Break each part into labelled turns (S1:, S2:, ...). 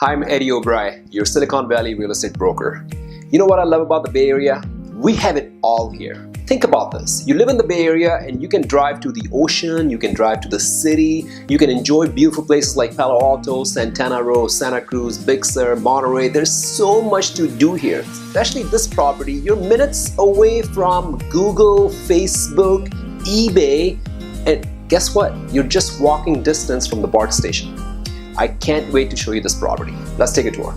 S1: Hi, I'm Eddie Oberoi, your Silicon Valley real estate broker. You know what I love about the Bay Area? We have it all here. Think about this. You live in the Bay Area and you can drive to the ocean, you can drive to the city, you can enjoy beautiful places like Palo Alto, Santana Row, Santa Cruz, Big Sur, Monterey. There's so much to do here, especially this property. You're minutes away from Google, Facebook, eBay, and guess what? You're just walking distance from the Bart station. I can't wait to show you this property. Let's take a tour.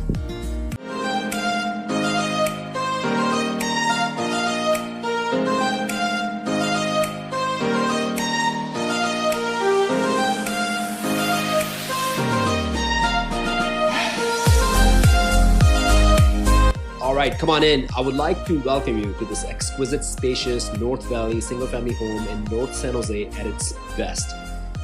S1: Alright, come on in. I would like to welcome you to this exquisite, spacious North Valley single-family home in North San Jose at its best.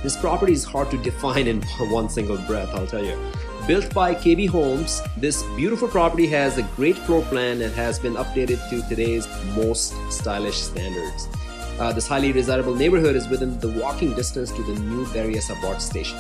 S1: This property is hard to define in one single breath, I'll tell you. Built by KB Homes, this beautiful property has a great floor plan and has been updated to today's most stylish standards. This highly desirable neighborhood is within the walking distance to the new Berryessa Bart station.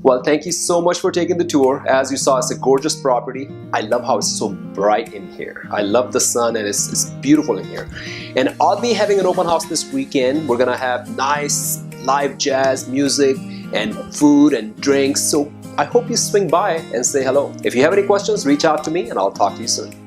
S1: Well, thank you so much for taking the tour. As you saw, it's a gorgeous property. I love how it's so bright in here. I love the sun and it's beautiful in here. And I'll be having an open house this weekend. We're gonna have nice live jazz music and food and drinks. So I hope you swing by and say hello. If you have any questions, reach out to me and I'll talk to you soon.